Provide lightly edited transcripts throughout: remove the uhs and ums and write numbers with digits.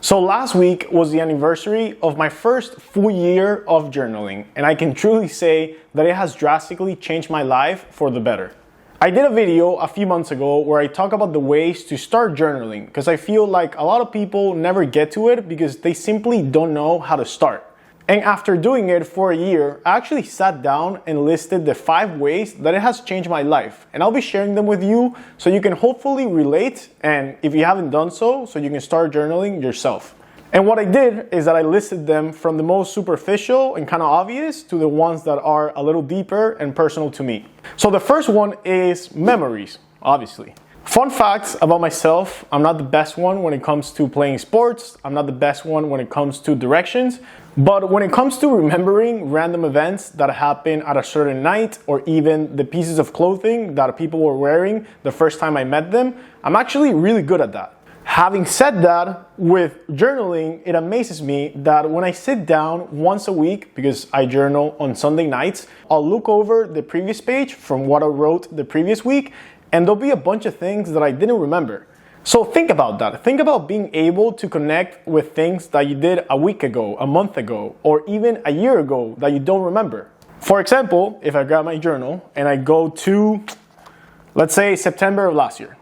So last week was the anniversary of my first full year of journaling, and I can truly say that it has drastically changed my life for the better. I did a video a few months ago where I talk about the ways to start journaling because I feel like a lot of people never get to it because they simply don't know how to start. And after doing it for a year, I actually sat down and listed the 5 ways that it has changed my life. And I'll be sharing them with you so you can hopefully relate, and if you haven't done so you can start journaling yourself. And what I did is that I listed them from the most superficial and kind of obvious to the ones that are a little deeper and personal to me. So the first one is memories, obviously. Fun facts about myself: I'm not the best one when it comes to playing sports. I'm not the best one when it comes to directions. But when it comes to remembering random events that happen at a certain night, or even the pieces of clothing that people were wearing the first time I met them, I'm actually really good at that. Having said that, with journaling, it amazes me that when I sit down once a week, because I journal on Sunday nights, I'll look over the previous page from what I wrote the previous week, and there'll be a bunch of things that I didn't remember. So think about that. Think about being able to connect with things that you did a week ago, a month ago, or even a year ago that you don't remember. For example, if I grab my journal and I go to, let's say, September of last year.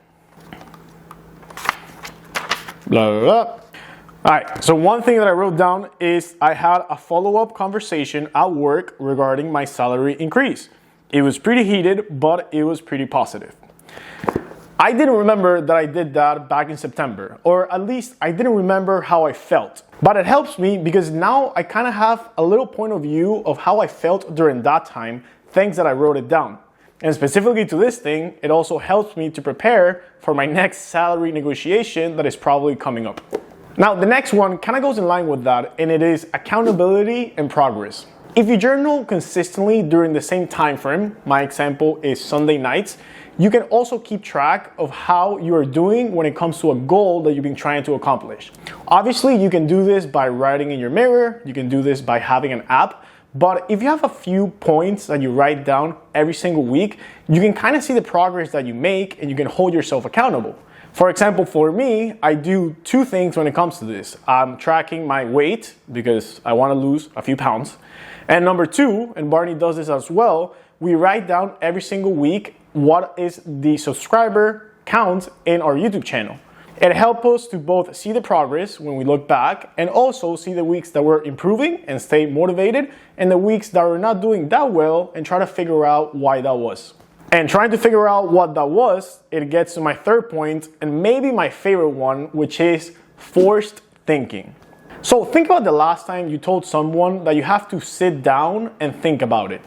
Blah, blah, blah. All right, so one thing that I wrote down is I had a follow-up conversation at work regarding my salary increase. It was pretty heated, but it was pretty positive. I didn't remember that I did that back in September, or at least I didn't remember how I felt. But it helps me because now I kind of have a little point of view of how I felt during that time, thanks that I wrote it down. And specifically to this thing, it also helps me to prepare for my next salary negotiation that is probably coming up. Now, the next one kind of goes in line with that, and it is accountability and progress. If you journal consistently during the same time frame, my example is Sunday nights, you can also keep track of how you are doing when it comes to a goal that you've been trying to accomplish. Obviously, you can do this by writing in your mirror, you can do this by having an app, but if you have a few points that you write down every single week, you can kind of see the progress that you make and you can hold yourself accountable. For example, for me, I do 2 things when it comes to this. I'm tracking my weight because I want to lose a few pounds. And number 2, and Barney does this as well, we write down every single week what is the subscriber count in our YouTube channel. It helps us to both see the progress when we look back and also see the weeks that we're improving and stay motivated, and the weeks that we're not doing that well and try to figure out why that was. And trying to figure out what that was, it gets to my third point and maybe my favorite one, which is forced thinking. So think about the last time you told someone that you have to sit down and think about it.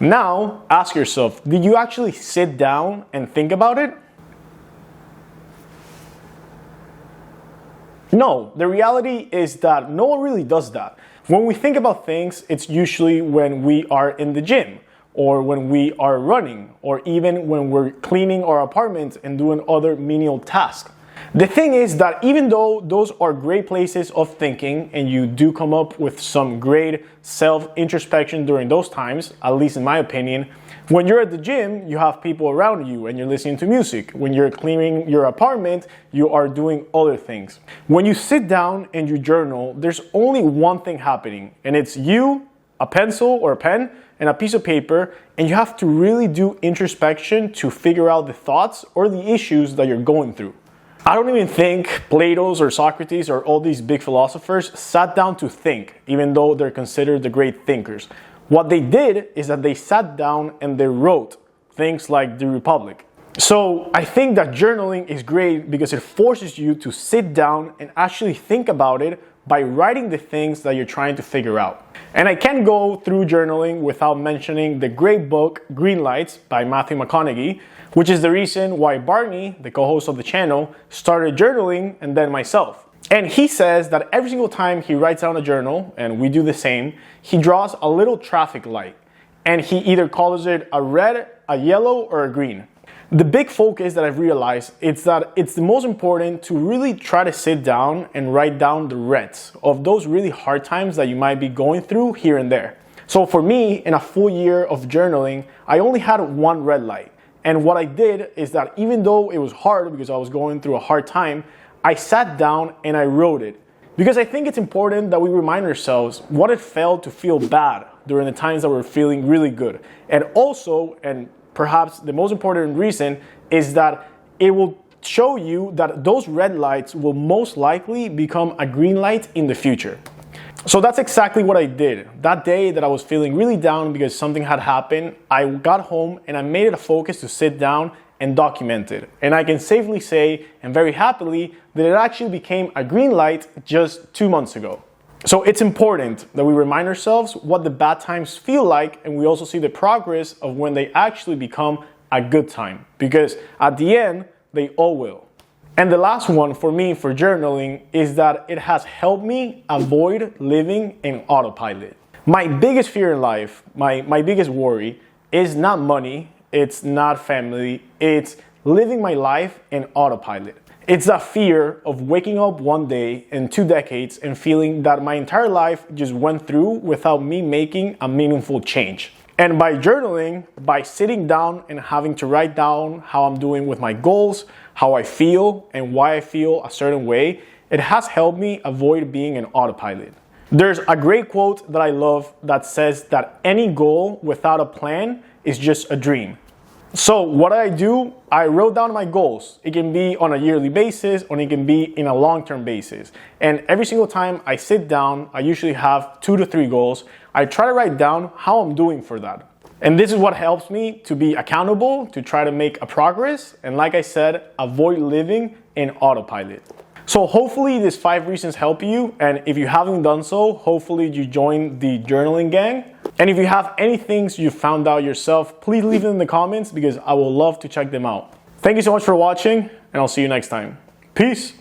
Now, ask yourself, did you actually sit down and think about it? No, the reality is that no one really does that. When we think about things, it's usually when we are in the gym, or when we are running, or even when we're cleaning our apartment and doing other menial tasks. The thing is that even though those are great places of thinking and you do come up with some great self-introspection during those times, at least in my opinion, when you're at the gym, you have people around you and you're listening to music. When you're cleaning your apartment, you are doing other things. When you sit down and you journal, there's only one thing happening, and it's you, a pencil or a pen, and a piece of paper, and you have to really do introspection to figure out the thoughts or the issues that you're going through. I don't even think Plato's or Socrates or all these big philosophers sat down to think, even though they're considered the great thinkers. What they did is that they sat down and they wrote things like The Republic. So I think that journaling is great because it forces you to sit down and actually think about it by writing the things that you're trying to figure out. And I can't go through journaling without mentioning the great book Green Lights by Matthew McConaughey, which is the reason why Barney, the co-host of the channel, started journaling, and then myself. And he says that every single time he writes down a journal, and we do the same, he draws a little traffic light. And he either calls it a red, a yellow, or a green. The big focus that I've realized is that it's the most important to really try to sit down and write down the reds of those really hard times that you might be going through here and there. So for me, in a full year of journaling, I only had one red light. And what I did is that even though it was hard because I was going through a hard time, I sat down and I wrote it. Because I think it's important that we remind ourselves what it felt to feel bad during the times that we're feeling really good. And also, and perhaps the most important reason, is that it will show you that those red lights will most likely become a green light in the future. So that's exactly what I did. That day that I was feeling really down because something had happened, I got home and I made it a focus to sit down and document it. And I can safely say, and very happily, that it actually became a green light just 2 months ago. So it's important that we remind ourselves what the bad times feel like, and we also see the progress of when they actually become a good time. Because at the end, they all will. And the last one for me for journaling is that it has helped me avoid living in autopilot. My biggest fear in life, my biggest worry, is not money, it's not family, it's living my life in autopilot. It's that fear of waking up one day in 2 decades and feeling that my entire life just went through without me making a meaningful change. And by journaling, by sitting down and having to write down how I'm doing with my goals, how I feel, and why I feel a certain way, it has helped me avoid being an autopilot. There's a great quote that I love that says that any goal without a plan is just a dream. So what I do, I wrote down my goals. It can be on a yearly basis or it can be in a long-term basis. And every single time I sit down, I usually have 2 to 3 goals. I try to write down how I'm doing for that. And this is what helps me to be accountable, to try to make a progress. And like I said, avoid living in autopilot. So hopefully these 5 reasons help you. And if you haven't done so, hopefully you join the journaling gang. And if you have any things you found out yourself, please leave them in the comments because I will love to check them out. Thank you so much for watching, and I'll see you next time. Peace.